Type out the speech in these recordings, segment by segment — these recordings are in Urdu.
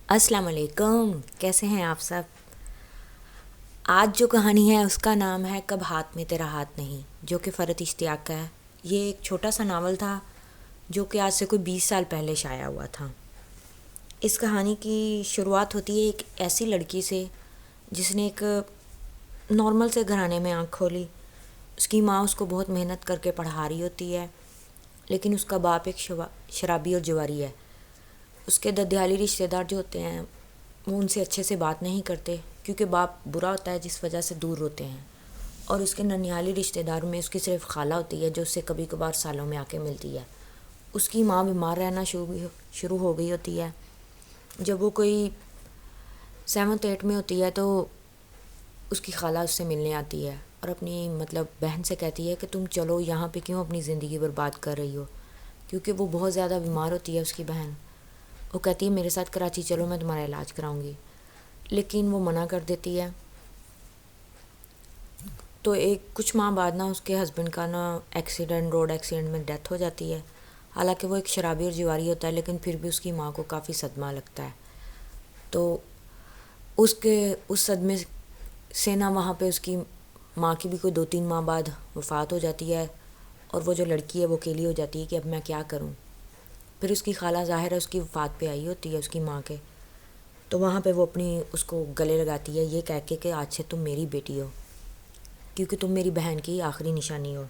السلام علیکم، کیسے ہیں آپ سب؟ آج جو کہانی ہے اس کا نام ہے کب ہاتھ میں تیرا ہاتھ نہیں، جو کہ فرحت اشتیاق کا ہے۔ یہ ایک چھوٹا سا ناول تھا جو کہ آج سے کوئی 20 سال پہلے شائع ہوا تھا۔ اس کہانی کی شروعات ہوتی ہے ایک ایسی لڑکی سے جس نے ایک نارمل سے گھرانے میں آنکھ کھولی۔ اس کی ماں اس کو بہت محنت کر کے پڑھا رہی ہوتی ہے، لیکن اس کا باپ ایک شرابی اور جواری ہے۔ اس کے ددیالی رشتہ دار جو ہوتے ہیں وہ ان سے اچھے سے بات نہیں کرتے، کیونکہ باپ برا ہوتا ہے جس وجہ سے دور ہوتے ہیں، اور اس کے ننیالی رشتہ داروں میں اس کی صرف خالہ ہوتی ہے جو اس سے کبھی کبھار سالوں میں آ کے ملتی ہے۔ اس کی ماں بیمار رہنا شروع ہو گئی ہوتی ہے۔ جب وہ کوئی 7-8 میں ہوتی ہے تو اس کی خالہ اس سے ملنے آتی ہے اور اپنی بہن سے کہتی ہے کہ تم چلو، یہاں پہ کیوں اپنی زندگی برباد کر رہی ہو، کیونکہ وہ بہت زیادہ بیمار ہوتی ہے اس کی بہن۔ وہ کہتی ہے میرے ساتھ کراچی چلو، میں تمہارا علاج کراؤں گی، لیکن وہ منع کر دیتی ہے۔ تو کچھ ماہ بعد اس کے ہسبینڈ کا روڈ ایکسیڈنٹ میں ڈیتھ ہو جاتی ہے۔ حالانکہ وہ ایک شرابی اور جواری ہوتا ہے، لیکن پھر بھی اس کی ماں کو کافی صدمہ لگتا ہے۔ تو اس صدمے سے وہاں پہ اس کی ماں کی بھی کوئی 2-3 ماہ بعد وفات ہو جاتی ہے، اور وہ جو لڑکی ہے وہ اکیلی ہو جاتی ہے کہ اب میں کیا کروں۔ پھر اس کی خالہ ظاہر ہے اس کی وفات پہ آئی ہوتی ہے اس کی ماں کے، تو وہاں پہ وہ اس کو گلے لگاتی ہے یہ کہہ کے کہ آج سے تم میری بیٹی ہو، کیونکہ تم میری بہن کی آخری نشانی ہو۔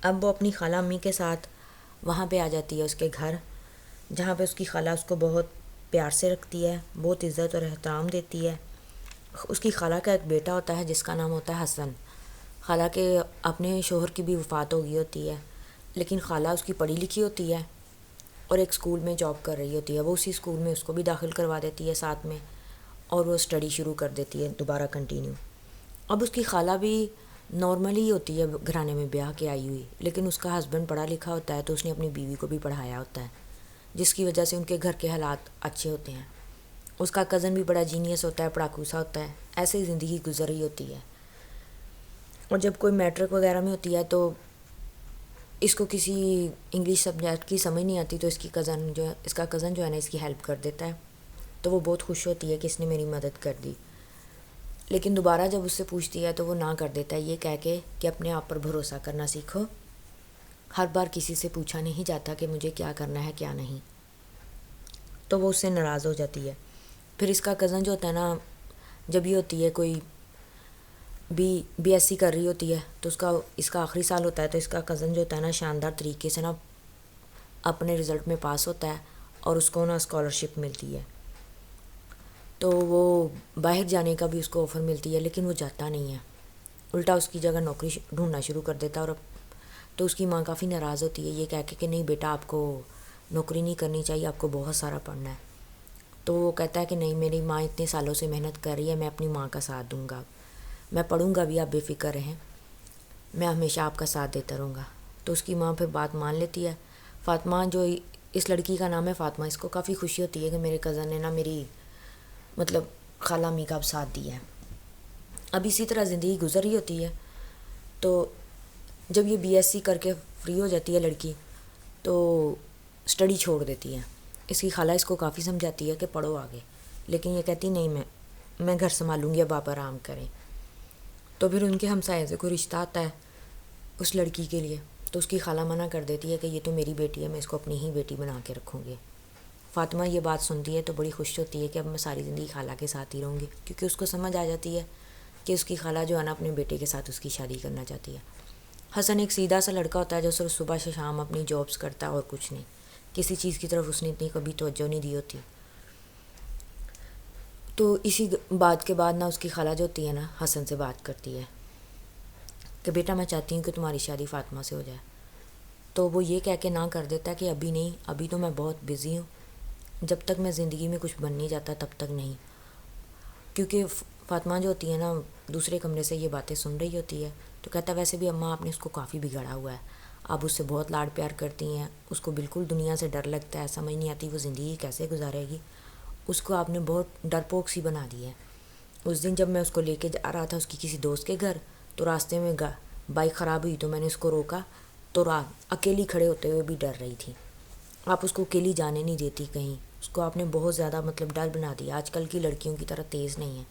اب وہ اپنی خالہ امی کے ساتھ وہاں پہ آ جاتی ہے اس کے گھر، جہاں پہ اس کی خالہ اس کو بہت پیار سے رکھتی ہے، بہت عزت اور احترام دیتی ہے۔ اس کی خالہ کا ایک بیٹا ہوتا ہے جس کا نام ہوتا ہے حسن۔ خالہ کے اپنے شوہر کی بھی وفات ہو گئی ہوتی ہے، لیکن خالہ اس کی پڑھی لکھی ہوتی ہے اور ایک اسکول میں جاب کر رہی ہوتی ہے۔ وہ اسی اسکول میں اس کو بھی داخل کروا دیتی ہے ساتھ میں، اور وہ اسٹڈی شروع کر دیتی ہے دوبارہ کنٹینیو۔ اب اس کی خالہ بھی نارملی ہوتی ہے گھرانے میں بیاہ کے آئی ہوئی، لیکن اس کا ہسبینڈ پڑھا لکھا ہوتا ہے تو اس نے اپنی بیوی کو بھی پڑھایا ہوتا ہے، جس کی وجہ سے ان کے گھر کے حالات اچھے ہوتے ہیں۔ اس کا کزن بھی بڑا جینیس ہوتا ہے، پڑھاکو سا ہوتا ہے۔ ایسے ہی زندگی گزر رہی ہوتی ہے، اور جب کوئی میٹرک وغیرہ میں ہوتی ہے تو اس کو کسی انگلش سبجیکٹ کی سمجھ نہیں آتی، تو اس کا کزن جو ہے نا اس کی ہیلپ کر دیتا ہے، تو وہ بہت خوش ہوتی ہے کہ اس نے میری مدد کر دی۔ لیکن دوبارہ جب اس سے پوچھتی ہے تو وہ نہ کر دیتا ہے یہ کہہ کے کہ اپنے آپ پر بھروسہ کرنا سیکھو، ہر بار کسی سے پوچھا نہیں جاتا کہ مجھے کیا کرنا ہے کیا نہیں۔ تو وہ اس سے ناراض ہو جاتی ہے۔ پھر اس کا کزن جو ہوتا ہے نا، جب یہ ہوتی ہے کوئی بی ایس سی کر رہی ہوتی ہے تو اس کا آخری سال ہوتا ہے، تو اس کا کزن جو ہوتا ہے نا شاندار طریقے سے اپنے رزلٹ میں پاس ہوتا ہے، اور اس کو اسکالرشپ ملتی ہے۔ تو وہ باہر جانے کا بھی اس کو آفر ملتی ہے، لیکن وہ جاتا نہیں ہے، الٹا اس کی جگہ نوکری ڈھونڈنا شروع کر دیتا ہے۔ اور تو اس کی ماں کافی ناراض ہوتی ہے یہ کہہ کے کہ نہیں بیٹا، آپ کو نوکری نہیں کرنی چاہیے، آپ کو بہت سارا پڑھنا ہے۔ تو وہ کہتا ہے کہ نہیں، میری ماں اتنے سالوں سے محنت کر رہی ہے، میں اپنی ماں کا ساتھ دوں گا، میں پڑھوں گا بھی، آپ بے فکر رہیں، میں ہمیشہ آپ کا ساتھ دیتا رہوں گا۔ تو اس کی ماں پھر بات مان لیتی ہے۔ فاطمہ، جو اس لڑکی کا نام ہے فاطمہ، اس کو کافی خوشی ہوتی ہے کہ میرے کزن نے میری خالہ امی کا اب ساتھ دیا ہے۔ اب اسی طرح زندگی گزر رہی ہوتی ہے۔ تو جب یہ بی ایس سی کر کے فری ہو جاتی ہے لڑکی، تو اسٹڈی چھوڑ دیتی ہے۔ اس کی خالہ اس کو کافی سمجھاتی ہے کہ پڑھو آگے، لیکن یہ کہتی نہیں، میں گھر سنبھالوں گی، اب آپ آرام کریں۔ تو پھر ان کے ہمسائے سے کوئی رشتہ آتا ہے اس لڑکی کے لیے، تو اس کی خالہ منع کر دیتی ہے کہ یہ تو میری بیٹی ہے، میں اس کو اپنی ہی بیٹی بنا کے رکھوں گی۔ فاطمہ یہ بات سنتی ہے تو بڑی خوش ہوتی ہے کہ اب میں ساری زندگی خالہ کے ساتھ ہی رہوں گی، کیونکہ اس کو سمجھ آ جاتی ہے کہ اس کی خالہ جو ہے نا اپنے بیٹے کے ساتھ اس کی شادی کرنا چاہتی ہے۔ حسن ایک سیدھا سا لڑکا ہوتا ہے جو صرف صبح سے شام اپنی جابس کرتا ہے اور کچھ نہیں، کسی چیز کی طرف اس نے اتنی کبھی توجہ نہیں دی ہوتی۔ تو اسی بات کے بعد اس کی خالہ جو ہوتی ہے نا حسن سے بات کرتی ہے کہ بیٹا میں چاہتی ہوں کہ تمہاری شادی فاطمہ سے ہو جائے۔ تو وہ یہ کہہ کے نہ کر دیتا ہے کہ ابھی نہیں، ابھی تو میں بہت بزی ہوں، جب تک میں زندگی میں کچھ بن نہیں جاتا تب تک نہیں۔ کیونکہ فاطمہ جو ہوتی ہے نا دوسرے کمرے سے یہ باتیں سن رہی ہوتی ہے، تو کہتا ہے ویسے بھی اماں آپ نے اس کو کافی بگاڑا ہوا ہے، آپ اس سے بہت لاڈ پیار کرتی ہیں، اس کو بالکل دنیا سے ڈر لگتا ہے، سمجھ نہیں آتی وہ زندگی کیسے گزارے گی، اس کو آپ نے بہت ڈرپوک سی بنا دی ہے۔ اس دن جب میں اس کو لے کے جا رہا تھا اس کی کسی دوست کے گھر، تو راستے میں بائک خراب ہوئی تو میں نے اس کو روکا، تو اکیلی کھڑے ہوتے ہوئے بھی ڈر رہی تھی، آپ اس کو اکیلی جانے نہیں دیتی کہیں، اس کو آپ نے بہت زیادہ ڈر بنا دیا، آج کل کی لڑکیوں کی طرح تیز نہیں ہے۔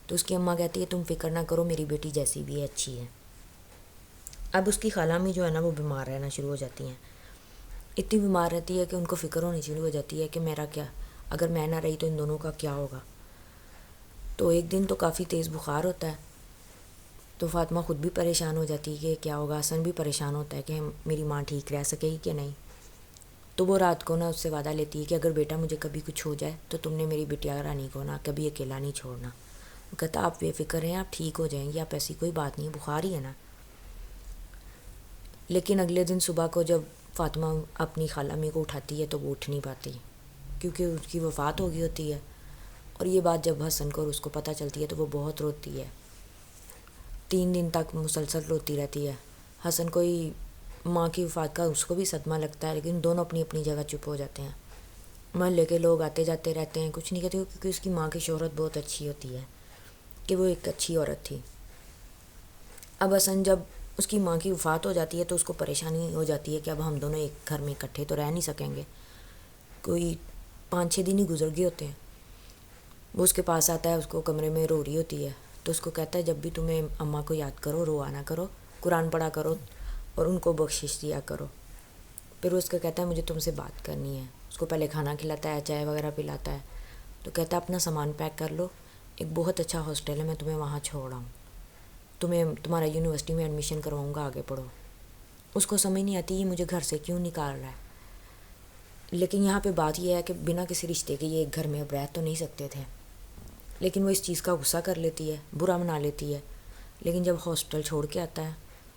تو اس کی اماں کہتی ہے تم فکر نہ کرو، میری بیٹی جیسی بھی ہے اچھی ہے۔ اب اس کی خالہ امی جو ہے نا وہ بیمار رہنا شروع ہو جاتی ہیں، اتنی بیمار رہتی ہے کہ ان کو فکر ہونی شروع ہو جاتی ہے کہ میرا کیا، اگر میں نہ رہی تو ان دونوں کا کیا ہوگا۔ تو ایک دن تو کافی تیز بخار ہوتا ہے، تو فاطمہ خود بھی پریشان ہو جاتی ہے کہ کیا ہوگا، حسن بھی پریشان ہوتا ہے کہ میری ماں ٹھیک رہ سکے گی کہ نہیں۔ تو وہ رات کو نا اس سے وعدہ لیتی ہے کہ اگر بیٹا مجھے کبھی کچھ ہو جائے تو تم نے میری بیٹیا رانی کو نا کبھی اکیلا نہیں چھوڑنا۔ وہ کہتا آپ بے فکر ہیں، آپ ٹھیک ہو جائیں گی، آپ ایسی کوئی بات نہیں ہے، بخار ہی ہے نا۔ لیکن اگلے دن صبح کو جب فاطمہ اپنی خالہ امی کو اٹھاتی ہے تو وہ اٹھ نہیں پاتی، کیونکہ اس کی وفات ہو گئی ہوتی ہے۔ اور یہ بات جب حسن کو اور اس کو پتہ چلتی ہے تو وہ بہت روتی ہے، 3 دن تک مسلسل روتی رہتی ہے۔ حسن کوئی ماں کی وفات کا اس کو بھی صدمہ لگتا ہے، لیکن دونوں اپنی اپنی جگہ چپ ہو جاتے ہیں۔ محلے کے لوگ آتے جاتے رہتے ہیں، کچھ نہیں کہتے، کیونکہ اس کی ماں کی شہرت بہت اچھی ہوتی ہے کہ وہ ایک اچھی عورت تھی۔ اب حسن جب اس کی ماں کی وفات ہو جاتی ہے تو اس کو پریشانی ہو جاتی ہے کہ اب ہم دونوں ایک گھر میں اکٹھے تو رہ نہیں سکیں گے۔ کوئی 5-6 دن ہی گزر گئے ہوتے ہیں، وہ اس کے پاس آتا ہے، اس کو کمرے میں رو رہی ہوتی ہے، تو اس کو کہتا ہے جب بھی تمہیں اماں کو یاد کرو روا نہ کرو، قرآن پڑھا کرو اور ان کو بخشش دیا کرو۔ پھر وہ اس کو کہتا ہے مجھے تم سے بات کرنی ہے، اس کو پہلے کھانا کھلاتا ہے، چائے وغیرہ پلاتا ہے، تو کہتا ہے اپنا سامان پیک کر لو، ایک بہت اچھا ہاسٹل ہے، میں تمہیں وہاں چھوڑ آؤں، تمہارا یونیورسٹی میں ایڈمیشن کرواؤں گا، آگے پڑھو۔ اس کو سمجھ نہیں آتی یہ مجھے گھر سے کیوں نکال رہا ہے، لیکن یہاں پہ بات یہ ہے کہ بنا کسی رشتے کے یہ ایک گھر میں اب رہ تو نہیں سکتے تھے، لیکن وہ اس چیز کا غصہ کر لیتی ہے، برا منا لیتی ہے۔ لیکن جب ہاسٹل چھوڑ کے آتا ہے،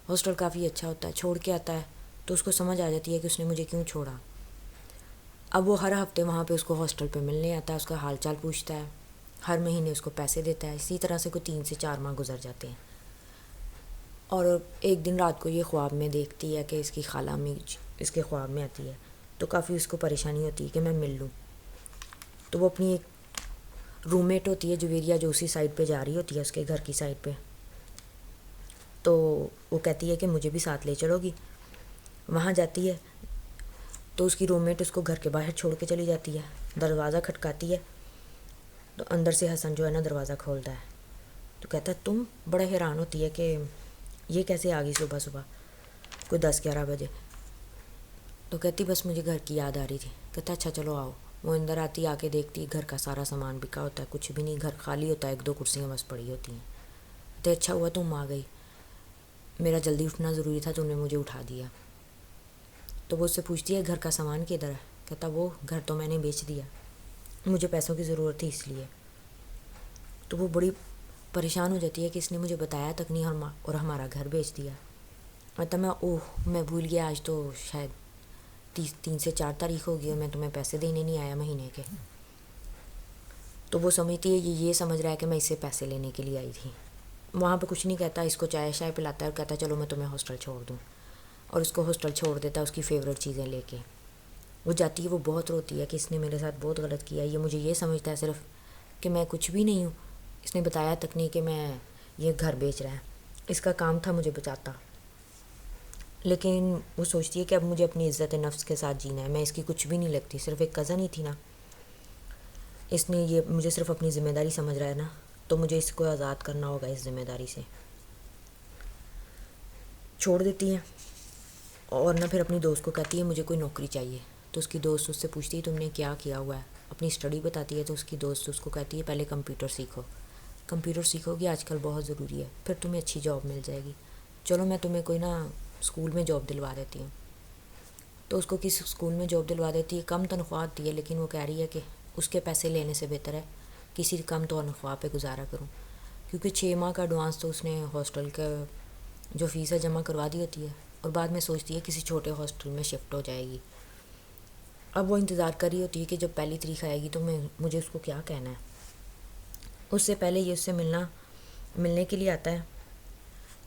ہاسٹل کافی اچھا ہوتا ہے، چھوڑ کے آتا ہے تو اس کو سمجھ آ جاتی ہے کہ اس نے مجھے کیوں چھوڑا۔ اب وہ ہر ہفتے وہاں پہ اس کو ہاسٹل پہ ملنے آتا ہے، اس کا حال چال پوچھتا ہے، ہر مہینے اس کو پیسے دیتا ہے۔ اسی طرح سے کوئی 3 سے 4 ماہ گزر جاتے ہیں، اور ایک دن رات کو یہ خواب میں دیکھتی ہے کہ اس کی خالہ امی اس کے خواب میں آتی ہے، تو کافی اس کو پریشانی ہوتی ہے کہ میں مل لوں۔ تو وہ اپنی ایک روم میٹ ہوتی ہے جویریہ، جو اسی سائڈ پہ جا رہی ہوتی ہے اس کے گھر کی سائڈ پہ، تو وہ کہتی ہے کہ مجھے بھی ساتھ لے چلو گی۔ وہاں جاتی ہے تو اس کی روم میٹ اس کو گھر کے باہر چھوڑ کے چلی جاتی ہے، دروازہ کھٹکاتی ہے تو اندر سے حسن جو ہے نا دروازہ کھولتا ہے، تو کہتا ہے تم، بڑا حیران ہوتی ہے کہ یہ کیسے آ گئی صبح صبح، کوئی 10-11 بجے۔ تو کہتی بس مجھے گھر کی یاد آ رہی تھی۔ کہتا اچھا چلو آؤ۔ وہ اندر آتی، آ کے دیکھتی گھر کا سارا سامان بکا ہوتا ہے، کچھ بھی نہیں، گھر خالی ہوتا ہے، 1-2 کرسیاں بس پڑی ہوتی ہیں۔ کہتے اچھا ہوا تم آ گئی، میرا جلدی اٹھنا ضروری تھا، تم نے مجھے اٹھا دیا۔ تو وہ اس سے پوچھتی ہے گھر کا سامان کدھر ہے؟ کہتا وہ گھر تو میں نے بیچ دیا، مجھے پیسوں کی ضرورت تھی اس لیے۔ تو وہ بڑی پریشان ہو جاتی ہے کہ اس نے مجھے بتایا تک نہیں اور ہمارا گھر بیچ دیا۔ مطلب میں بھول گیا، آج تو شاید 3 سے 4 تاریخ ہو گئی اور میں تمہیں پیسے دینے نہیں آیا مہینے کے۔ تو وہ سمجھتی ہے یہ سمجھ رہا ہے کہ میں اس سے پیسے لینے کے لیے آئی تھی۔ وہاں پہ کچھ نہیں کہتا، اس کو چائے شائے پلاتا ہے اور کہتا ہے چلو میں تمہیں ہاسٹل چھوڑ دوں، اور اس کو ہاسٹل چھوڑ دیتا ہے اس کی فیوریٹ چیزیں لے کے۔ وہ جاتی ہے، وہ بہت روتی ہے کہ اس نے میرے ساتھ بہت غلط کیا، یہ مجھے یہ سمجھتا ہے صرف کہ میں کچھ بھی نہیں ہوں، اس نے بتایا تک نہیں کہ میں یہ گھر بیچ رہا ہے، اس کا کام تھا مجھے بچاتا۔ لیکن وہ سوچتی ہے کہ اب مجھے اپنی عزت نفس کے ساتھ جینا ہے، میں اس کی کچھ بھی نہیں لگتی، صرف ایک کزن ہی تھی نا، اس نے یہ مجھے صرف اپنی ذمہ داری سمجھ رہا ہے نا، تو مجھے اس کو آزاد کرنا ہوگا اس ذمہ داری سے۔ چھوڑ دیتی ہیں اور نہ پھر اپنی دوست کو کہتی ہے مجھے کوئی نوکری چاہیے۔ تو اس کی دوست اس سے پوچھتی ہے تم نے کیا کیا ہوا ہے، اپنی اسٹڈی بتاتی ہے، تو اس کی دوست اس کو کہتی ہے پہلے کمپیوٹر سیکھو، کمپیوٹر سیکھو گی آج کل بہت ضروری ہے، پھر تمہیں اچھی جاب مل جائے گی، چلو میں تمہیں کوئی نا اسکول میں جاب دلوا دیتی ہوں۔ تو اس کو کس اسکول میں جاب دلوا دیتی ہے، کم تنخواہ دی ہے، لیکن وہ کہہ رہی ہے کہ اس کے پیسے لینے سے بہتر ہے کسی کم تنخواہ پہ گزارا کروں، کیونکہ 6 ماہ کا ایڈوانس تو اس نے ہاسٹل کا جو فیس ہے جمع کروا دی ہوتی ہے، اور بعد میں سوچتی ہے کسی چھوٹے ہاسٹل میں شفٹ ہو جائے گی۔ اب وہ انتظار کر رہی ہوتی ہے کہ جب پہلی تاریخ آئے گی تو مجھے اس کو کیا کہنا ہے۔ اس سے پہلے یہ اس سے ملنے کے لیے آتا ہے،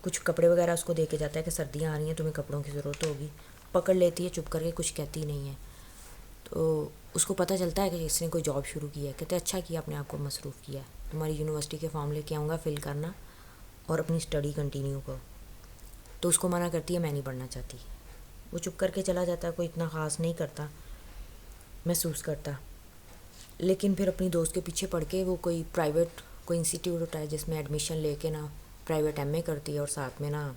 کچھ کپڑے وغیرہ اس کو دے کے جاتا ہے کہ سردیاں آ رہی ہیں تمہیں کپڑوں کی ضرورت ہوگی، پکڑ لیتی ہے چپ کر کے، کچھ کہتی نہیں ہے۔ تو اس کو پتہ چلتا ہے کہ اس نے کوئی جاب شروع کی ہے، کہتے اچھا کیا اپنے آپ کو مصروف کیا ہے، تمہاری یونیورسٹی کے فارم لے کے آؤں گا فل کرنا اور اپنی اسٹڈی کنٹینیو کرو۔ تو اس کو منع کرتی ہے میں نہیں پڑھنا چاہتی، وہ چپ کر کے چلا جاتا ہے، کوئی اتنا خاص نہیں کرتا۔ محسوس کرتا. لیکن پھر اپنی دوست کے پیچھے پڑھ کے وہ کوئی پرائیویٹ کوئی انسٹیٹیوٹ ہوتا ہے جس میں ایڈمیشن لے کے نا پرائیویٹ ایم اے کرتی ہے اور ساتھ میں نا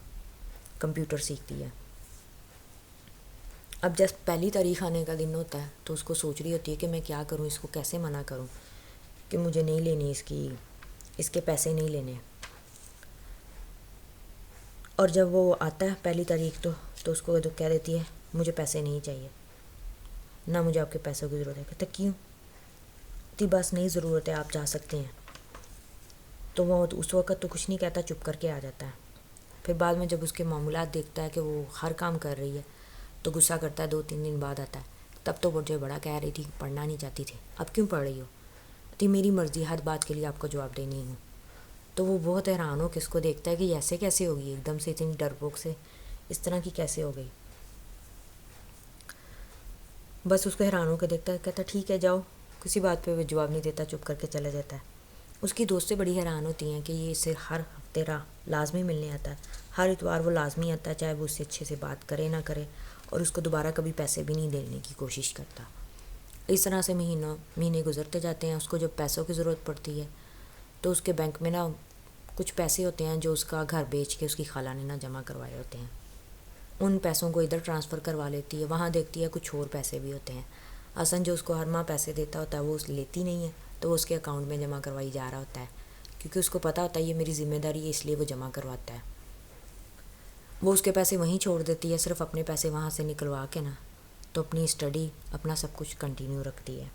کمپیوٹر سیکھتی ہے. اب جب پہلی تاریخ آنے کا دن ہوتا ہے تو اس کو سوچ رہی ہوتی ہے کہ میں کیا کروں, اس کو کیسے منع کروں کہ مجھے نہیں لینی اس کے پیسے نہیں لینے. اور جب وہ آتا ہے پہلی تاریخ تو اس کو کہہ دیتی ہے مجھے پیسے نہیں چاہیے, نہ مجھے آپ کے پیسوں کی ضرورت ہے. کہتا کیوں؟ تی بس نہیں ضرورت ہے, آپ جا سکتے ہیں. تو وہ اس وقت تو کچھ نہیں کہتا, چپ کر کے آ جاتا ہے. پھر بعد میں جب اس کے معمولات دیکھتا ہے کہ وہ ہر کام کر رہی ہے تو غصہ کرتا ہے. 2-3 دن بعد آتا ہے. تب تو مجھے بڑا کہہ رہی تھی پڑھنا نہیں چاہتی تھی, اب کیوں پڑھ رہی ہو؟ تھی میری مرضی, ہر بات کے لیے آپ کو جواب دینی ہوں. تو وہ بہت حیران ہو کہ اس کو دیکھتا ہے کہ ایسے کیسے ہوگی, ایک دم سے اتنی ڈرپوک سے اس طرح کی کیسے ہو گئی. بس اس کو حیران ہو کے دیکھتا ہے, کہتا ٹھیک ہے جاؤ. کسی بات پہ وہ جواب نہیں دیتا, چپ کر کے چلا جاتا ہے. اس کی دوستیں بڑی حیران ہوتی ہیں کہ یہ اسے ہر ہفتے لازمی ملنے آتا ہے, ہر اتوار وہ لازمی آتا ہے, چاہے وہ اس سے اچھے سے بات کرے نہ کرے, اور اس کو دوبارہ کبھی پیسے بھی نہیں دینے کی کوشش کرتا. اس طرح سے مہینے گزرتے جاتے ہیں. اس کو جب پیسوں کی ضرورت پڑتی ہے تو اس کے بینک میں نا کچھ پیسے ہوتے ہیں جو اس کا گھر بیچ کے اس کی خالہ نے نا جمع کروائے ہوتے ہیں. ان پیسوں کو ادھر ٹرانسفر کروا لیتی ہے. وہاں دیکھتی ہے کچھ اور پیسے بھی ہوتے ہیں. حسن جو اس کو ہر ماہ پیسے دیتا ہوتا ہے وہ لیتی نہیں ہے, تو وہ اس کے اکاؤنٹ میں جمع کروائی جا رہا ہوتا ہے, کیونکہ اس کو پتہ ہوتا ہے یہ میری ذمہ داری ہے, اس لیے وہ جمع کرواتا ہے. وہ اس کے پیسے وہیں چھوڑ دیتی ہے, صرف اپنے پیسے وہاں سے نکلوا کے نا تو اپنی اسٹڈی اپنا سب کچھ کنٹینیو رکھتی ہے.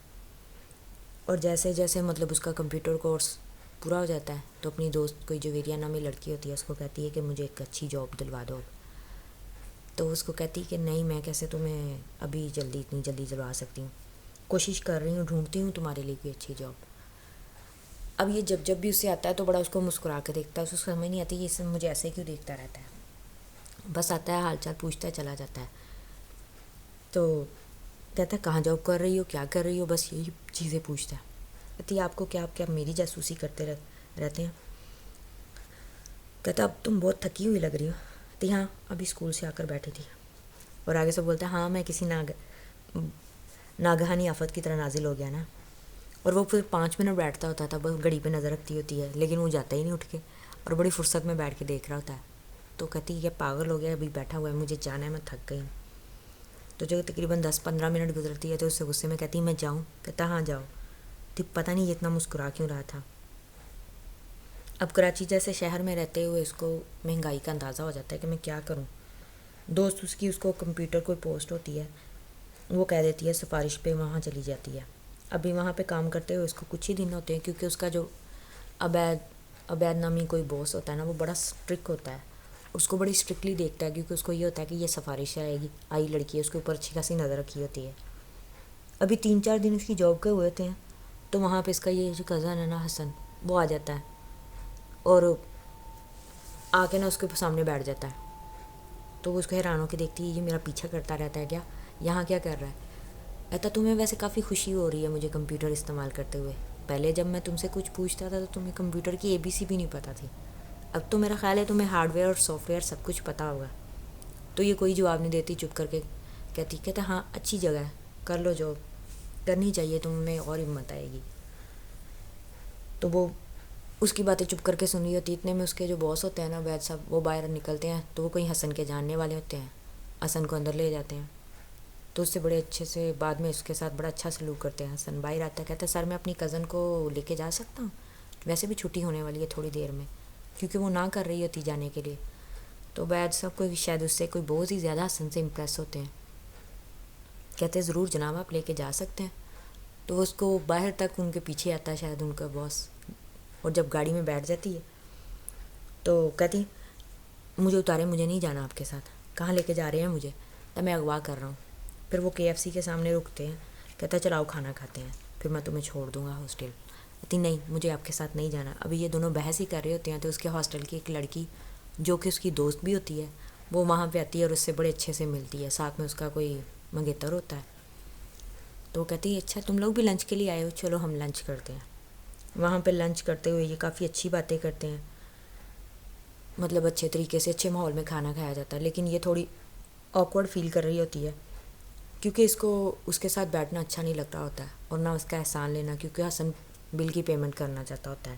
اور جیسے جیسے مطلب اس کا کمپیوٹر کورس پورا ہو جاتا ہے تو اپنی دوست کوئی جویریہ نامی لڑکی ہوتی ہے اس کو کہتی ہے کہ مجھے ایک اچھی جاب دلوا دو. تو اس کو کہتی کہ نہیں, میں کیسے تمہیں ابھی اتنی جلدی دلوا سکتی ہوں, کوشش کر رہی ہوں, ڈھونڈتی ہوں تمہارے لیے کوئی اچھی جاب. اب یہ جب بھی اس سے آتا ہے تو بڑا اس کو مسکرا کے دیکھتا ہے. اس کو سمجھ نہیں آتی یہ مجھے ایسے کیوں دیکھتا رہتا ہے. بس آتا ہے, حال چال پوچھتا ہے, چلا جاتا ہے. تو کہتا ہے کہاں جاب کر رہی ہو, کیا کر رہی ہو, بس یہی چیزیں پوچھتا ہے. کہتی آپ کو کیا میری جاسوسی کرتے رہتے ہیں. کہتا اب تم بہت تھکی ہوئی لگ رہی ہو. کہتی ہاں, ابھی اسکول سے آ کر بیٹھی تھی. اور آگے سے بولتا ہے ہاں میں کسی ناگہانی آفت کی طرح نازل ہو گیا نا. اور وہ پھر 5 منٹ بیٹھتا ہوتا تھا, بس گھڑی پہ نظر رکھتی ہوتی ہے, لیکن وہ جاتا ہی نہیں اٹھ کے, اور بڑی فرصت میں بیٹھ کے دیکھ رہا ہوتا ہے. تو کہتی یہ پاگل ہو گیا, ابھی بیٹھا ہوا ہے, مجھے جانا ہے, میں تھک گئی ہوں. تو جو تقریباً 10-15 منٹ گزرتی ہے تو اس سے غصے میں کہتی میں جاؤں. کہتا ہاں جاؤ. تو پتہ نہیں یہ اتنا مسکرا کیوں رہا تھا. اب کراچی جیسے شہر میں رہتے ہوئے اس کو مہنگائی کا اندازہ ہو جاتا ہے کہ میں کیا کروں. دوست اس کو کمپیوٹر کوئی پوسٹ ہوتی ہے, وہ کہہ دیتی ہے سفارش پہ وہاں چلی جاتی ہے. ابھی وہاں پہ کام کرتے ہوئے اس کو کچھ ہی دن ہوتے ہیں, کیونکہ اس کا جو عبید نامی کوئی باس ہوتا ہے نا, وہ بڑا اسٹرکٹ ہوتا ہے. اس کو بڑی اسٹرکٹلی دیکھتا ہے, کیونکہ اس کو یہ ہوتا ہے کہ یہ سفارش آئی لڑکی ہے, اس کے اوپر اچھی خاصی نظر رکھی ہوتی ہے. ابھی 3-4 دن اس کی جاب کے ہوئے تھے, تو وہاں پہ اس کا یہ جو کزن ہے نا حسن, وہ آ جاتا ہے اور آ کے نا اس کے سامنے بیٹھ جاتا ہے. تو وہ اس کو حیران ہو کے دیکھتی ہے, یہ میرا پیچھا کرتا رہتا ہے کیا, یہاں کیا کر رہا ہے. کہتا تمہیں ویسے کافی خوشی ہو رہی ہے مجھے کمپیوٹر استعمال کرتے ہوئے, پہلے جب میں تم سے کچھ پوچھتا تھا تو تمہیں کمپیوٹر کی ABC بھی نہیں پتہ تھی, اب تو میرا خیال ہے تمہیں ہارڈ ویئر اور سافٹ ویئر سب کچھ پتہ ہوگا. تو یہ کوئی جواب نہیں دیتی, چپ کر کے کہتا ہاں اچھی جگہ ہے, کر لو جاب, کرنی چاہیے, تمہیں اور ہمت آئے گی. تو وہ اس کی باتیں چپ کر کے سن رہی ہوتی. اتنے میں اس کے جو باس ہوتے ہیں نا عبید صاحب, وہ باہر نکلتے ہیں, تو وہ کوئی حسن کے جاننے والے ہوتے ہیں, حسن کو اندر لے جاتے ہیں. تو اس سے بڑے اچھے سے بعد میں اس کے ساتھ بڑا اچھا سلوک کرتے ہیں. حسن باہر آتا ہے, کہتا ہے سر میں اپنی کزن کو لے کے جا سکتا ہوں, ویسے بھی چھٹی ہونے والی ہے تھوڑی دیر میں, کیونکہ وہ نہ کر رہی ہوتی جانے کے لیے. تو عبید صاحب کو شاید اس سے کوئی بہت ہی زیادہ حسن سے امپریس ہوتے ہیں, کہتے ہیں ضرور جناب آپ لے کے جا سکتے ہیں. تو اس کو باہر تک ان کے پیچھے آتا ہے شاید ان کا باس, اور جب گاڑی میں بیٹھ جاتی ہے تو کہتی مجھے اتارے, مجھے نہیں جانا آپ کے ساتھ. کہاں لے کے جا رہے ہیں مجھے؟ تو میں اغوا کر رہا ہوں. پھر وہ KFC کے سامنے رکتے ہیں, کہتا ہے چلاؤ کھانا کھاتے ہیں, پھر میں تمہیں چھوڑ دوں گا ہاسٹل. کہتی نہیں مجھے آپ کے ساتھ نہیں جانا. ابھی یہ دونوں بحث ہی کر رہے ہوتے ہیں تو اس کے ہاسٹل کی ایک لڑکی جو کہ اس کی دوست بھی ہوتی ہے, وہ وہاں پہ آتی ہے اور اس سے بڑے اچھے سے ملتی ہے, ساتھ میں اس کا کوئی منگیتر ہوتا ہے. تو وہ کہتی ہے اچھا تم لوگ بھی لنچ کے لیے آئے ہو, چلو ہم لنچ کرتے ہیں. وہاں پہ لنچ کرتے ہوئے یہ کافی اچھی باتیں کرتے ہیں, مطلب اچھے طریقے سے اچھے ماحول میں کھانا کھایا جاتا ہے. لیکن یہ تھوڑی آکورڈ فیل کر رہی ہوتی ہے, کیونکہ اس کو اس کے ساتھ بیٹھنا اچھا نہیں لگ رہا ہوتا ہے اور نہ اس کا احسان لینا، کیونکہ حسن بل کی پیمنٹ کرنا چاہتا ہوتا ہے.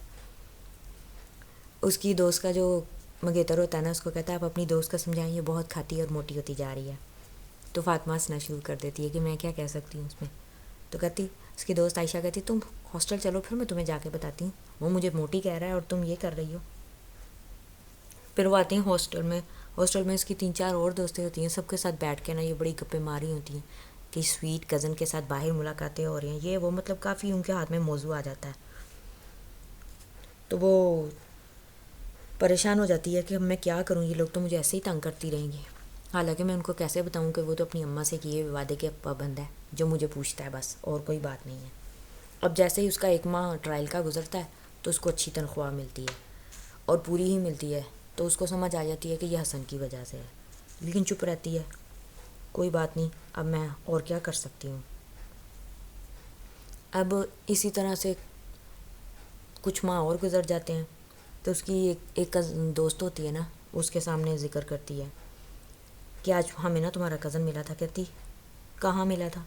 اس کی دوست کا جو منگیتر ہوتا ہے نا، اس کو کہتا ہے آپ اپنی دوست کا سمجھائیں، یہ بہت کھاتی ہے اور موٹی ہوتی جا رہی ہے. تو فاطمہ ہنسنا شروع کر دیتی ہے کہ میں کیا کہہ سکتی ہوں اس میں. تو کہتی، اس کی دوست عائشہ کہتی تم ہاسٹل چلو پھر میں تمہیں جا کے بتاتی ہوں، وہ مجھے موٹی کہہ رہا ہے اور تم یہ کر رہی ہو. پھر وہ آتی ہیں ہاسٹل میں. ہاسٹل میں اس کی 3-4 اور دوستیں ہوتی ہیں، سب کے ساتھ بیٹھ کے نا یہ بڑی گپیں ماری ہوتی ہیں کہ سویٹ کزن کے ساتھ باہر ملاقاتیں ہو رہی ہیں، یہ وہ مطلب کافی ان کے ہاتھ میں موضوع آ جاتا ہے. تو وہ پریشان ہو جاتی ہے کہ اب میں کیا کروں، یہ لوگ تو مجھے ایسے ہی تنگ کرتی رہیں گی. حالانکہ میں ان کو کیسے بتاؤں کہ وہ تو اپنی اماں سے کیے وعدے کے پابند ہے، جو مجھے پوچھتا ہے بس، اور کوئی بات نہیں ہے. اب جیسے ہی اس کا 1 ماہ ٹرائل کا گزرتا ہے تو اس کو اچھی تنخواہ ملتی ہے اور پوری ہی ملتی ہے. تو اس کو سمجھ آ جاتی ہے کہ یہ حسن کی وجہ سے ہے، لیکن چپ رہتی ہے، کوئی بات نہیں، اب میں اور کیا کر سکتی ہوں. اب اسی طرح سے کچھ ماہ اور گزر جاتے ہیں تو اس کی ایک دوست ہوتی ہے نا، اس کے سامنے ذکر کرتی ہے کہ آج ہمیں نا تمہارا کزن ملا تھا. کہتی کہاں ملا تھا؟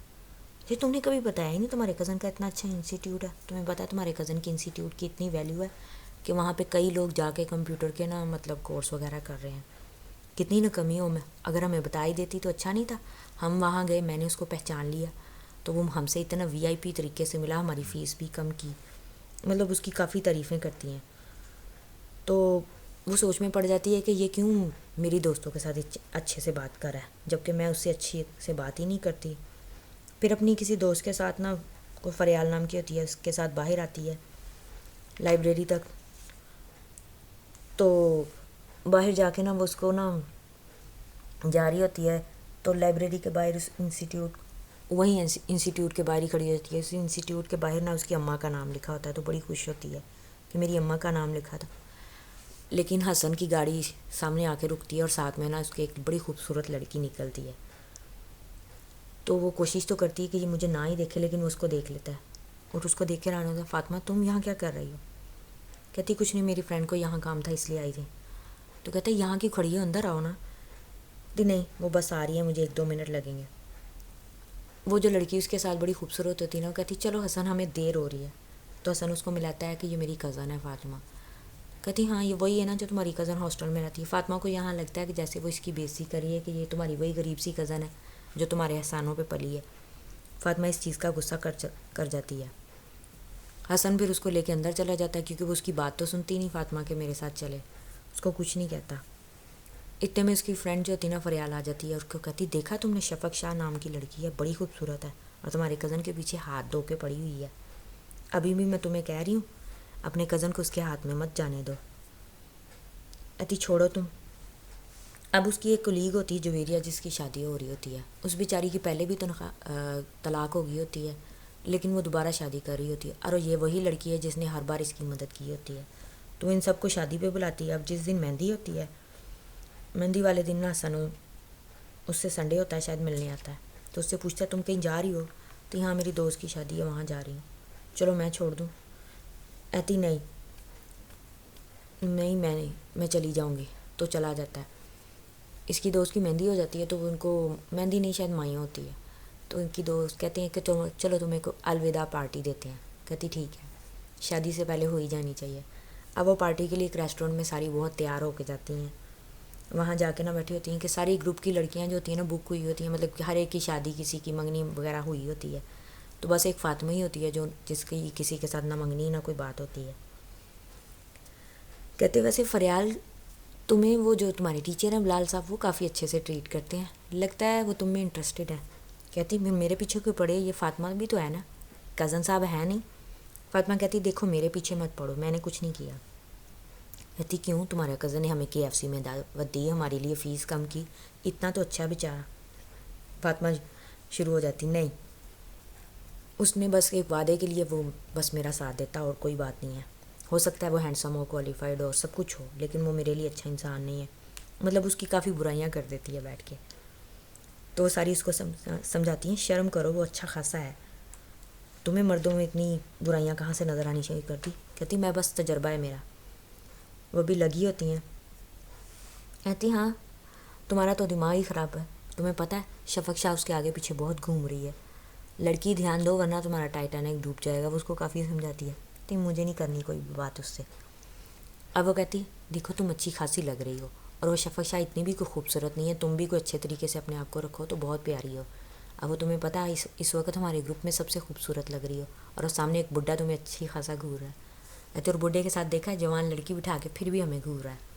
یہ تم نے کبھی بتایا ہی نہیں، تمہارے کزن کا اتنا اچھا انسٹیٹیوٹ ہے، تمہیں پتا ہے تمہارے کزن کے انسٹیٹیوٹ کی اتنی ویلیو ہے کہ وہاں پہ کئی لوگ جا کے کمپیوٹر کے نا مطلب کورس وغیرہ کر رہے ہیں. کتنی نہ کمی ہو میں، اگر ہمیں بتا ہی دیتی تو اچھا نہیں تھا. ہم وہاں گئے، میں نے اس کو پہچان لیا تو وہ ہم سے اتنا VIP طریقے سے ملا، ہماری فیس بھی کم کی، مطلب اس کی کافی تعریفیں کرتی ہیں. تو وہ سوچ میں پڑ جاتی ہے کہ یہ کیوں میری دوستوں کے ساتھ اچھے سے بات کر رہا ہے جبکہ میں اس سے اچھی سے بات ہی نہیں کرتی. پھر اپنی کسی دوست کے ساتھ نا، کوئی فریال نام کی ہوتی ہے، اس کے ساتھ باہر آتی ہے لائبریری تک. تو باہر جا کے نا وہ اس کو نا جا رہی ہوتی ہے تو لائبریری کے باہر اس وہی انسٹیٹیوٹ کے باہر ہی کھڑی ہوتی ہے. اس انسٹیٹیوٹ کے باہر نا اس کی اماں کا نام لکھا ہوتا ہے تو بڑی خوش ہوتی ہے کہ میری اماں کا نام لکھا تھا. لیکن حسن کی گاڑی سامنے آ کے رکتی ہے اور ساتھ میں نا اس کی ایک بڑی خوبصورت لڑکی نکلتی ہے. تو وہ کوشش تو کرتی ہے کہ یہ مجھے نہ ہی دیکھے، لیکن وہ اس کو دیکھ لیتا ہے اور اس کو دیکھ کے رانا ہوتا ہے، فاطمہ تم یہاں کیا کر رہی ہو؟ کہتی کچھ نہیں، میری فرینڈ کو یہاں کام تھا اس لیے آئی تھی. تو کہتا ہے یہاں کی کھڑی ہے، اندر آؤ نا. نہیں وہ بس آ رہی ہے، مجھے 1-2 منٹ لگیں گے. وہ جو لڑکی اس کے ساتھ بڑی خوبصورت ہوتی ہے نا، وہ کہتی چلو حسن ہمیں دیر ہو رہی ہے. تو حسن اس کو ملاتا ہے کہ یہ میری کزن ہے فاطمہ. کہتی ہاں یہ وہی ہے نا جو تمہاری کزن ہاسٹل میں رہتی ہے. فاطمہ کو یہاں لگتا ہے کہ جیسے وہ اس کی بے عزتی کری ہے کہ یہ تمہاری وہی غریب سی کزن ہے جو تمہارے احسانوں پہ پلی ہے. فاطمہ اس چیز کا غصہ کر جاتی ہے. حسن پھر اس کو لے کے اندر چلا جاتا ہے کیونکہ وہ اس کی بات تو سنتی نہیں فاطمہ کہ میرے ساتھ چلے، اس کو کچھ نہیں کہتا. اتنے میں اس کی فرینڈ جو ہوتی نا فریال آ جاتی ہے اور اس کو کہتی دیکھا تم نے شفق شاہ نام کی لڑکی ہے، بڑی خوبصورت ہے اور تمہارے کزن کے پیچھے ہاتھ دھو کے پڑی ہوئی ہے. ابھی بھی میں تمہیں کہہ رہی ہوں اپنے کزن کو اس کے ہاتھ میں مت جانے دو. کہتی چھوڑو تم. اب اس کی ایک کولیگ ہوتی ہے جویریہ، جس کی شادی ہو رہی ہوتی ہے. اس بیچاری کی پہلے بھی طلاق ہو گئی ہوتی ہے لیکن وہ دوبارہ شادی کر رہی ہوتی ہے، اور یہ وہی لڑکی ہے جس نے ہر بار اس کی مدد کی ہوتی ہے. تو ان سب کو شادی پہ بلاتی ہے. اب جس دن مہندی ہوتی ہے، مہندی والے دن نا حسن اس سے سنڈے ہوتا ہے شاید ملنے آتا ہے. تو اس سے پوچھتا ہے تم کہیں جا رہی ہو؟ تو یہاں میری دوست کی شادی ہے وہاں جا رہی ہوں، چلو میں چھوڑ دوں. کہتی نہیں میں چلی جاؤں گی. تو چلا جاتا ہے. اس کی دوست کی مہندی ہو جاتی ہے تو ان کو مہندی نہیں شاید مائیں ہوتی ہے، تو ان کی دوست کہتے ہیں کہ چلو تمہیں کو الوداع پارٹی دیتے ہیں. کہتی ٹھیک ہے، شادی سے پہلے ہو ہی جانی چاہیے. اب وہ پارٹی کے لیے ایک ریسٹورینٹ میں ساری بہت تیار ہو کے جاتی ہیں. وہاں جا کے نا بیٹھی ہوتی ہیں کہ ساری گروپ کی لڑکیاں جو ہوتی ہیں نا بک ہوئی ہوتی ہیں، مطلب کہ ہر ایک کی شادی کسی کی منگنی وغیرہ ہوئی ہوتی ہے. تو بس ایک فاطمہ ہی ہوتی ہے جو جس کی کسی کے ساتھ نہ منگنی نہ کوئی بات ہوتی ہے. کہتے ویسے فریال تمہیں وہ جو تمہارے ٹیچر ہیں بلال صاحب وہ کافی اچھے سے ٹریٹ کرتے ہیں، لگتا ہے وہ تم میں انٹرسٹڈ ہے. کہتی میرے پیچھے کوئی پڑے، یہ فاطمہ بھی تو ہے نا، کزن صاحب ہے نہیں. فاطمہ کہتی دیکھو میرے پیچھے مت پڑو، میں نے کچھ نہیں کیا. کہتی کیوں؟ تمہارے کزن نے ہمیں KFC میں دعوت دی، ہمارے لیے فیس کم کی، اتنا تو اچھا بیچارہ. فاطمہ شروع ہو جاتی نہیں، اس نے بس ایک وعدے کے لیے وہ بس میرا ساتھ دیتا اور کوئی بات نہیں ہے. ہو سکتا ہے وہ ہینڈسم ہو، کوالیفائڈ ہو اور سب کچھ ہو، لیکن وہ میرے لیے اچھا انسان نہیں ہے. مطلب اس کی کافی برائیاں کر دیتی ہے بیٹھ کے. تو وہ ساری اس کو سمجھاتی ہیں شرم کرو، وہ اچھا خاصا ہے، تمہیں مردوں میں اتنی برائیاں کہاں سے نظر آنی چاہیے کرتی. کہتی میں بس تجربہ ہے میرا. وہ بھی لگی ہوتی ہیں. کہتی ہاں تمہارا تو دماغ ہی خراب ہے، تمہیں پتہ ہے شفق شاہ اس کے آگے پیچھے بہت گھوم رہی ہے. لڑکی دھیان دو ورنہ تمہارا ٹائٹینک ڈوب جائے گا. وہ اس کو کافی سمجھاتی ہے. تم مجھے نہیں کرنی کوئی بات اس سے. اب وہ کہتی دیکھو تم اچھی خاصی لگ رہی ہو اور وہ شفق شاہ اتنی بھی کوئی خوبصورت نہیں ہے, تم بھی کوئی اچھے طریقے سے اپنے آپ کو رکھو تو بہت پیاری ہو. اب وہ تمہیں پتہ ہے اس وقت ہمارے گروپ میں سب سے خوبصورت لگ رہی ہو اور اس سامنے ایک بڈھا تمہیں اچھی خاصا گھور رہا ہے. اور بڈھے کے ساتھ دیکھا ہے جوان لڑکی بٹھا کے پھر بھی ہمیں گھور رہا ہے.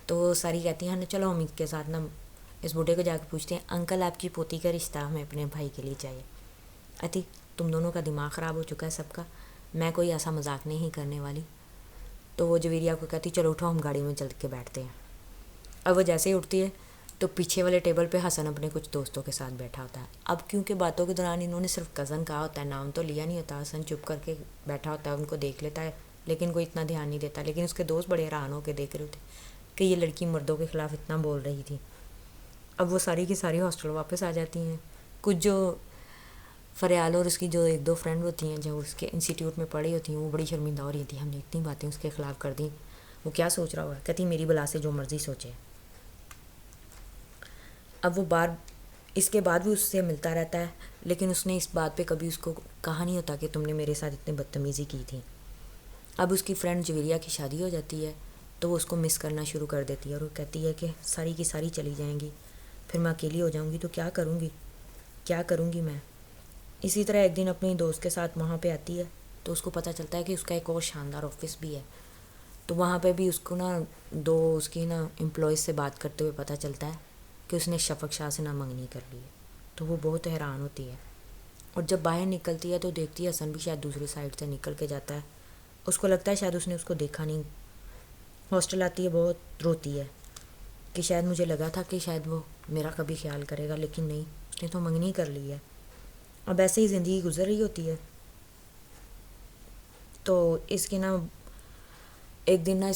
تو ساری کہتی ہیں نا چلو ہم اس کے ساتھ نا اس بوڑھے کو جا کے پوچھتے ہیں انکل آپ کی پوتی کا رشتہ ہمیں اپنے بھائی کے لیے چاہیے. اتی تم دونوں کا دماغ خراب ہو چکا ہے سب کا, میں کوئی ایسا مذاق نہیں کرنے والی. تو وہ جویریہ کو کہتی چلو اٹھو ہم گاڑی میں چل کے بیٹھتے ہیں. اب وہ جیسے ہی اٹھتی ہے تو پیچھے والے ٹیبل پہ حسن اپنے کچھ دوستوں کے ساتھ بیٹھا ہوتا ہے. اب کیونکہ باتوں کے دوران انہوں نے صرف کزن کہا ہوتا ہے, نام تو لیا نہیں ہوتا, حسن چپ کر کے بیٹھا ہوتا ہے, ان کو دیکھ لیتا ہے لیکن کوئی اتنا دھیان نہیں دیتا. لیکن اس کے دوست بڑے حیران ہو کے دیکھ رہے ہوتے کہ یہ لڑکی مردوں کے خلاف اتنا بول رہی تھی. اب وہ ساری کی ساری ہاسٹل واپس آ جاتی ہیں. کچھ جو فریال اور اس کی جو ایک دو فرینڈ ہوتی ہیں جو اس کے انسٹیٹیوٹ میں پڑھی ہوتی ہیں وہ بڑی شرمندہ ہو رہی تھی, ہم نے اتنی باتیں اس کے خلاف کر دیں. وہ کیا سوچ رہا ہوا, کہتی میری بلا سے جو مرضی سوچے. اب وہ اس کے بعد بھی اس سے ملتا رہتا ہے لیکن اس نے اس بات پہ کبھی اس کو کہا نہیں ہوتا کہ تم نے میرے ساتھ اتنی بدتمیزی کی تھی. اب اس کی فرینڈ جویریہ کی شادی ہو جاتی ہے تو وہ اس کو مس کرنا شروع کر دیتی ہے اور وہ کہتی ہے کہ ساری کی ساری چلی جائیں گی, پھر میں اکیلی ہو جاؤں گی تو کیا کروں گی میں. اسی طرح ایک دن اپنی دوست کے ساتھ وہاں پہ آتی ہے تو اس کو پتہ چلتا ہے کہ اس کا ایک اور شاندار آفس بھی ہے. تو وہاں پہ بھی اس کو نا دو اس کی نا امپلائیز سے بات کرتے ہوئے پتہ چلتا ہے کہ اس نے شفق شاہ سے نہ منگنی کر لی ہے. تو وہ بہت حیران ہوتی ہے اور جب باہر نکلتی ہے تو دیکھتی ہے حسن بھی شاید دوسری سائڈ سے نکل کے جاتا ہے. اس کو لگتا ہے شاید اس نے اس کو دیکھا نہیں. ہاسٹل آتی ہے, بہت روتی ہے کہ شاید مجھے لگا تھا کہ شاید وہ میرا کبھی خیال کرے گا لیکن نہیں, اس نے تو منگنی کر لی ہے. اب ایسے ہی زندگی گزر رہی ہوتی ہے. تو اس کے نا ایک دن نا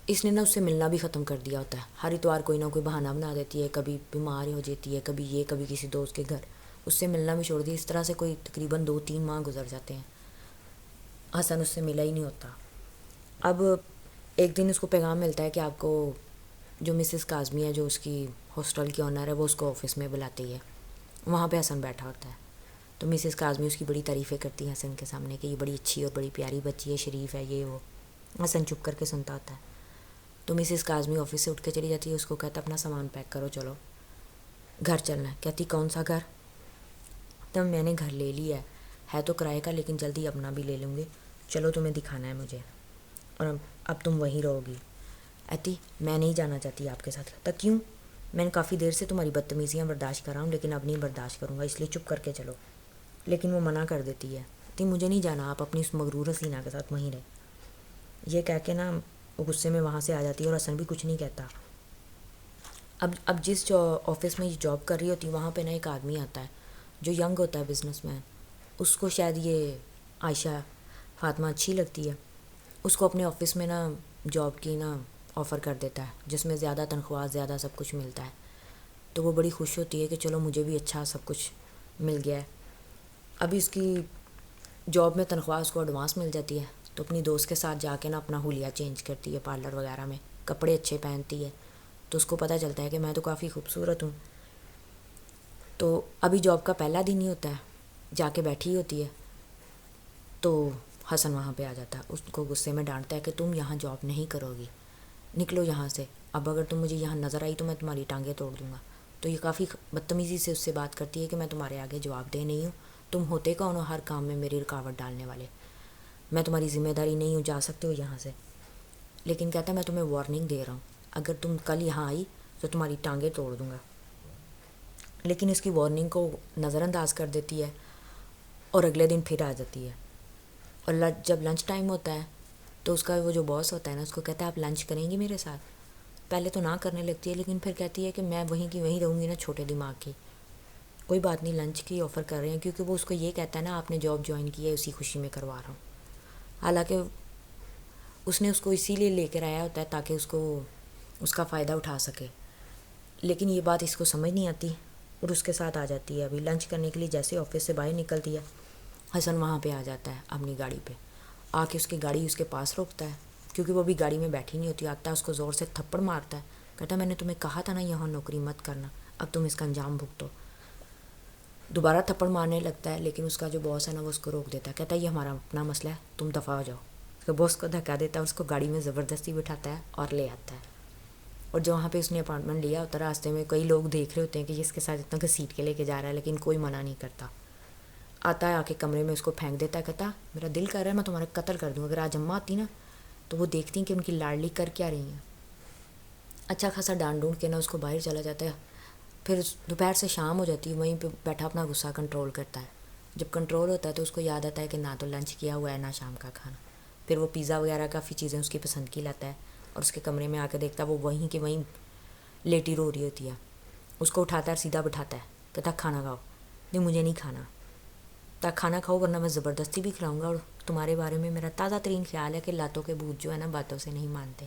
اس نے نا اس سے ملنا بھی ختم کر دیا ہوتا ہے. ہر اتوار کوئی نہ کوئی بہانہ بنا دیتی ہے, کبھی بیمار ہو جاتی ہے, کبھی کسی دوست کے گھر, اس سے ملنا بھی چھوڑ دیا. اس طرح سے کوئی تقریباً 2-3 ماہ گزر جاتے ہیں, حسن اس سے ملا ہی نہیں ہوتا. اب ایک دن اس کو پیغام ملتا ہے کہ آپ کو جو مسز کاظمی ہے جو اس کی ہاسٹل کی آنر ہے وہ اس کو آفس میں بلاتی ہے. وہاں پہ حسن بیٹھا ہوتا ہے تو مسز کاظمی اس کی بڑی تعریفیں کرتی ہیں حسن کے سامنے کہ یہ بڑی اچھی اور بڑی پیاری بچی ہے, شریف ہے, یہ وہ. حسن چپ کر کے سنتا ہوتا ہے. تو مسز کاظمی آفس سے اٹھ کے چلی جاتی ہے, اس کو کہتا اپنا سامان پیک کرو چلو گھر چلنا ہے. کہتی کون سا گھر؟ تب میں نے گھر لے لیا ہے تو کرائے کا لیکن جلدی اپنا بھی لے لوں گے, چلو تمہیں دکھانا ہے مجھے اور اب تم وہیں رہو گی. اتی میں نہیں جانا چاہتی آپ کے ساتھ. کہتا کیوں؟ میں نے کافی دیر سے تمہاری بدتمیزیاں برداشت کر رہا ہوں لیکن اب نہیں برداشت کروں گا, اس لیے چپ کر کے چلو. لیکن وہ منع کر دیتی ہے. کہتی مجھے نہیں جانا, آپ اپنی اس مغرور حسینہ کے ساتھ وہیں رہے. یہ کہہ کے نا وہ غصے میں وہاں سے آ جاتی ہے اور حسن بھی کچھ نہیں کہتا. اب جس آفس میں یہ جاب کر رہی ہوتی ہے وہاں پہ نا ایک آدمی آتا ہے جو ینگ ہوتا ہے, بزنس مین. اس کو شاید یہ عائشہ فاطمہ اچھی لگتی ہے. اس کو اپنے آفس میں نا جاب کی نا آفر کر دیتا ہے جس میں زیادہ تنخواہ, زیادہ سب کچھ ملتا ہے. تو وہ بڑی خوش ہوتی ہے کہ چلو مجھے بھی اچھا سب کچھ مل گیا ہے. ابھی اس کی جاب میں تنخواہ اس کو ایڈوانس مل جاتی ہے تو اپنی دوست کے ساتھ جا کے نا اپنا حلیہ چینج کرتی ہے پارلر وغیرہ میں, کپڑے اچھے پہنتی ہے. تو اس کو پتہ چلتا ہے کہ میں تو کافی خوبصورت ہوں. تو ابھی جاب کا پہلا دن ہی ہوتا ہے, جا کے بیٹھی ہوتی ہے تو حسن وہاں پہ آ جاتا ہے. اس کو غصے میں ڈانٹتا ہے کہ تم یہاں جاب نہیں کرو گی, نکلو یہاں سے. اب اگر تم مجھے یہاں نظر آئی تو میں تمہاری ٹانگیں توڑ دوں گا. تو یہ کافی بدتمیزی سے اس سے بات کرتی ہے کہ میں تمہارے آگے جواب دہ نہیں ہوں, تم ہوتے کون ہو ہر کام میں میری رکاوٹ ڈالنے والے, میں تمہاری ذمہ داری نہیں ہوں, جا سکتے ہو یہاں سے. لیکن کہتا ہے میں تمہیں وارننگ دے رہا ہوں, اگر تم کل یہاں آئی تو تمہاری ٹانگیں توڑ دوں گا. لیکن اس کی وارننگ کو نظر انداز کر دیتی ہے اور اگلے دن پھر آ جاتی ہے. اور جب لنچ ٹائم ہوتا ہے تو اس کا وہ جو باس ہوتا ہے نا اس کو کہتا ہے آپ لنچ کریں گی میرے ساتھ. پہلے تو نہ کرنے لگتی ہے لیکن پھر کہتی ہے کہ میں وہیں کی وہیں رہوں گی نا, چھوٹے دماغ کی. کوئی بات نہیں, لنچ کی آفر کر رہے ہیں کیونکہ وہ اس کو یہ کہتا ہے نا آپ نے جاب جوائن کی ہے اسی خوشی میں کروا رہا ہوں. حالانکہ اس نے اس کو اسی لیے لے کر آیا ہوتا ہے تاکہ اس کا فائدہ اٹھا سکے. لیکن یہ بات اس کو سمجھ نہیں آتی اور اس کے ساتھ آ جاتی ہے. ابھی لنچ کرنے کے لیے جیسے آفس سے باہر نکلتی ہے حسن وہاں پہ آ جاتا ہے اپنی گاڑی پہ, آ کے اس کی گاڑی اس کے پاس روکتا ہے کیونکہ وہ بھی گاڑی میں بیٹھی نہیں ہوتی. آتا ہے اس کو زور سے تھپڑ مارتا ہے, کہتا میں نے تمہیں کہا تھا نا یہاں نوکری مت کرنا، اب تم اس کا انجام بھگتو۔ دوبارہ تھپڑ مارنے لگتا ہے، لیکن اس کا جو باس ہے نا وہ اس کو روک دیتا ہے، کہتا ہے یہ ہمارا اپنا مسئلہ ہے، تم دفعہ ہو جاؤ۔ اس کا باس کو دھکا دیتا ہے، اس کو گاڑی میں زبردستی بٹھاتا ہے اور لے آتا ہے۔ اور جو وہاں پہ اس نے اپارٹمنٹ لیا ہوتا ہے، راستے میں کئی لوگ دیکھ رہے ہوتے ہیں کہ یہ اس کے ساتھ اتنا گھسیٹ کے لے کے جا رہا ہے، لیکن کوئی منع نہیں کرتا۔ آتا ہے، آ کے کمرے میں اس کو پھینک دیتا ہے، کہتا میرا دل کر رہا ہے میں تمہارا قتل کر دوں، اگر آج اماں آتی نا تو وہ دیکھتی ہیں کہ ان کی لاڈلی کر کیا رہی ہیں۔ اچھا خاصا ڈانٹ ڈونٹ کے نا اس کو باہر چلا جاتا ہے۔ پھر دوپہر سے شام ہو جاتی ہے، وہیں پہ بیٹھا اپنا غصہ کنٹرول کرتا ہے۔ جب کنٹرول ہوتا ہے تو اس کو یاد آتا ہے کہ نہ تو لنچ کیا ہوا ہے نہ شام کا کھانا۔ پھر وہ پیزا وغیرہ کافی چیزیں اس کی پسند کی لاتا ہے، اور اس کے کمرے میں آ کے دیکھتا ہے وہ وہیں کہ وہیں لیٹی رو رہی ہوتی ہے۔ اس کو اٹھاتا ہے اور سیدھا بٹھاتا ہے، کہتا کھانا کھاؤ۔ نہیں مجھے نہیں کھانا، تاکہ کھانا کھاؤ ورنہ میں زبردستی بھی کھلاؤں گا، اور تمہارے بارے میں میرا تازہ ترین خیال ہے کہ لاتوں کے بھوت جو ہے نا باتوں سے نہیں مانتے،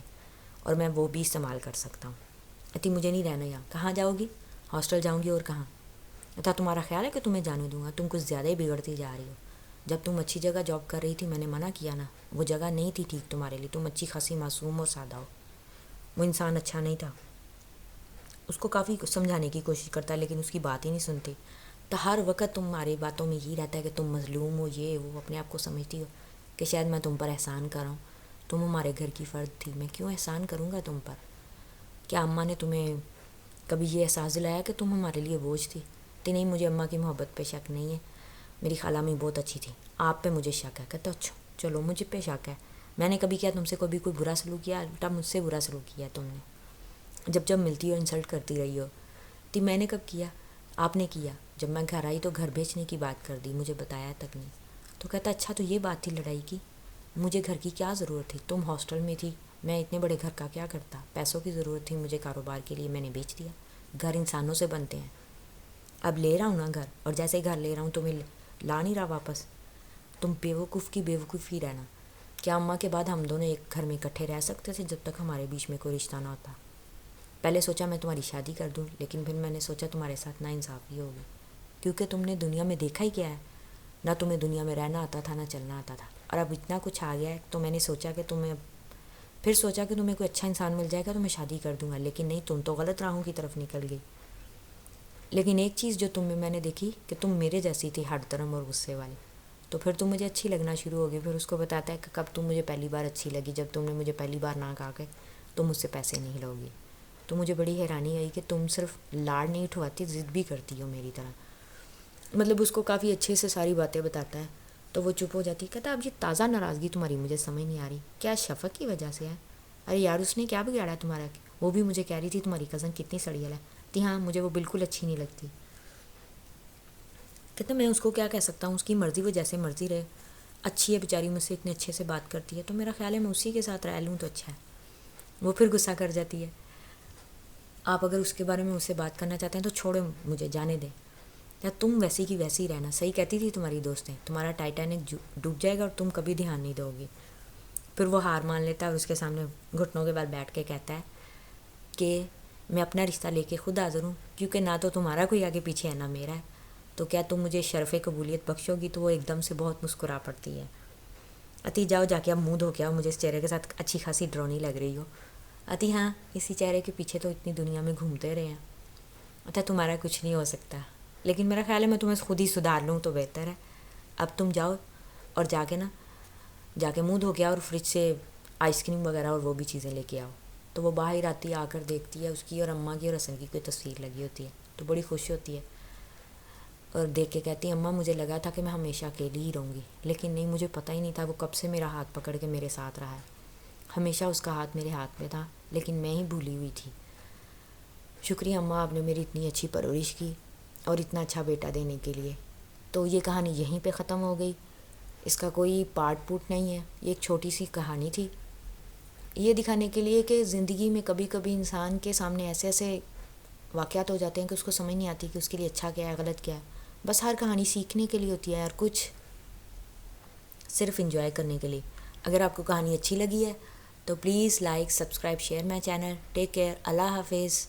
اور میں وہ بھی استعمال کر سکتا ہوں۔ کہتی مجھے نہیں رہنا یہاں۔ کہاں جاؤ گی؟ ہاسٹل جاؤں گی، اور کہاں؟ کہتا تمہارا خیال ہے کہ تمہیں جانے دوں گا؟ تم کچھ زیادہ ہی بگڑتی جا رہی ہو۔ جب تم اچھی جگہ جاب کر رہی تھی میں نے منع کیا نا، وہ جگہ نہیں تھی ٹھیک تمہارے لیے، تم اچھی خاصی معصوم اور سادہ ہو، وہ انسان اچھا نہیں تھا۔ اس کو کافی سمجھانے کی کوشش کرتا ہے لیکن اس کی بات ہی نہیں سنتی۔ تو ہر وقت تمہاری باتوں میں یہی رہتا ہے کہ تم مظلوم ہو، یہ وہ اپنے آپ کو سمجھتی ہو کہ شاید میں تم پر احسان کر رہا ہوں، تم ہمارے گھر کی فرد تھی، میں کیوں احسان کروں گا تم پر؟ کیا اماں نے تمہیں کبھی یہ احساس دلایا کہ تم ہمارے لیے بوجھ تھی؟ نہیں مجھے اماں کی محبت پہ شک نہیں ہے، میری خالہ امی بہت اچھی تھی، آپ پہ مجھے شک ہے۔ کہتا اچھا چلو مجھے پہ شک ہے، میں نے کبھی کیا تم سے کبھی کوئی برا سلوک کیا؟ الٹا مجھ سے برا سلوک کیا تم نے، جب ملتی ہو انسلٹ کرتی رہی ہو۔ تی میں نے کب کیا؟ آپ نے کیا، جب میں گھر آئی تو گھر بھیجنے کی بات کر دی، مجھے بتایا تک نہیں۔ تو کہتا اچھا تو یہ بات تھی لڑائی کی، مجھے گھر کی کیا ضرورت تھی؟ تم ہاسٹل میں تھی، میں اتنے بڑے گھر کا کیا کرتا؟ پیسوں کی ضرورت تھی مجھے کاروبار کے لیے، میں نے بیچ دیا۔ گھر انسانوں سے بنتے ہیں، اب لے رہا ہوں نا گھر، اور جیسے ہی گھر لے رہا ہوں تمہیں لا نہیں رہا واپس۔ تم بیوقوف کی بیوقوفی رہنا۔ کیا اماں کے بعد ہم دونوں ایک گھر میں اکٹھے رہ سکتے تھے جب تک ہمارے بیچ میں کوئی رشتہ نہ ہوتا؟ پہلے سوچا میں تمہاری شادی کر دوں، لیکن پھر میں نے سوچا تمہارے ساتھ ناانصافی ہوگی، کیونکہ تم نے دنیا میں دیکھا ہی کیا ہے، نہ تمہیں دنیا میں رہنا آتا تھا نہ چلنا آتا تھا، اور اب اتنا کچھ آ گیا ہے تو میں نے سوچا کہ تمہیں کوئی اچھا انسان مل جائے گا تو میں شادی کر دوں گا، لیکن نہیں، تم تو غلط راہوں کی طرف نکل گئی۔ لیکن ایک چیز جو تم میں نے دیکھی کہ تم میرے جیسی تھی، ہٹ درم اور غصے والی، تو پھر تم مجھے اچھی لگنا شروع ہو گئی۔ پھر اس کو بتاتا ہے کہ کب تم مجھے پہلی بار اچھی لگی؟ جب تم نے مجھے پہلی بار نہ کہا کہ تم مجھ سے پیسے نہیں لو گی۔ تو مجھے بڑی حیرانی آئی کہ تم صرف لاڑ نہیں اٹھواتی، ضد بھی کرتی ہو میری طرح۔ مطلب اس کو کافی اچھے سے ساری باتیں بتاتا ہے، تو وہ چپ ہو جاتی ہے۔ کہتا اب یہ تازہ ناراضگی تمہاری مجھے سمجھ نہیں آ رہی، کیا شفق کی وجہ سے ہے؟ ارے یار اس نے کیا بگاڑا ہے تمہارا؟ وہ بھی مجھے کہہ رہی تھی تمہاری کزن کتنی سڑیل ہے۔ ہاں مجھے وہ بالکل اچھی نہیں لگتی۔ کہتا میں اس کو کیا کہہ سکتا ہوں، اس کی مرضی، وہ جیسے مرضی رہے، اچھی ہے بیچاری، مجھ سے اتنے اچھے سے بات کرتی ہے، تو میرا خیال ہے میں اسی کے ساتھ رہ لوں تو اچھا ہے۔ وہ پھر غصہ کر جاتی ہے، آپ اگر اس کے بارے میں مجھ سے بات کرنا چاہتے ہیں تو چھوڑیں مجھے، جانے دیں، یا تم ویسی کی ویسی رہنا، صحیح کہتی تھی تمہاری دوستیں، تمہارا ٹائٹینک ڈوب جائے گا اور تم کبھی دھیان نہیں دو گی۔ پھر وہ ہار مان لیتا ہے اور اس کے سامنے گھٹنوں کے بل بیٹھ کے کہتا ہے کہ میں اپنا رشتہ لے کے خود حاضر ہوں، کیونکہ نہ تو تمہارا کوئی آگے پیچھے ہے نہ میرا ہے، تو کیا تم مجھے شرف قبولیت بخشو گی؟ تو وہ ایک دم سے بہت مسکرا پڑتی ہے۔ اتی جاؤ جا کے اب منہ دھو کے آؤ، مجھے اس چہرے کے ساتھ اچھی خاصی ڈرونی لگ رہی ہو۔ اتی ہاں اسی چہرے کے پیچھے تو اتنی دنیا میں گھومتے رہے ہیں، اچھا تمہارا کچھ نہیں ہو سکتا، لیکن میرا خیال ہے میں تمہیں خود ہی سدھار لوں تو بہتر ہے۔ اب تم جاؤ اور جا کے منہ دھو کے آؤ، اور فریج سے آئس کریم وغیرہ اور وہ بھی چیزیں لے کے آؤ۔ تو وہ باہر آتی ہے، آ کر دیکھتی ہے اس کی اور اماں کی اور حسن کی کوئی تصویر لگی ہوتی ہے، تو بڑی خوش ہوتی ہے اور دیکھ کے کہتی ہے اماں مجھے لگا تھا کہ میں ہمیشہ اکیلی ہی رہوں گی، لیکن نہیں، مجھے پتہ ہی نہیں تھا وہ کب سے میرا ہاتھ پکڑ کے میرے ساتھ رہا ہے، ہمیشہ اس کا ہاتھ میرے ہاتھ میں تھا، لیکن میں ہی بھولی ہوئی تھی۔ شکریہ اماں، آپ نے میری اتنی اچھی پرورش کی اور اتنا اچھا بیٹا دینے کے لیے۔ تو یہ کہانی یہیں پہ ختم ہو گئی، اس کا کوئی پارٹ پوٹ نہیں ہے، یہ ایک چھوٹی سی کہانی تھی، یہ دکھانے کے لیے کہ زندگی میں کبھی کبھی انسان کے سامنے ایسے ایسے واقعات ہو جاتے ہیں کہ اس کو سمجھ نہیں آتی کہ اس کے لیے اچھا کیا ہے غلط کیا ہے۔ بس ہر کہانی سیکھنے کے لیے ہوتی ہے اور کچھ صرف انجوائے کرنے کے لیے۔ اگر آپ کو کہانی اچھی لگی ہے تو please like, subscribe, share my channel. Take care, اللہ حافظ۔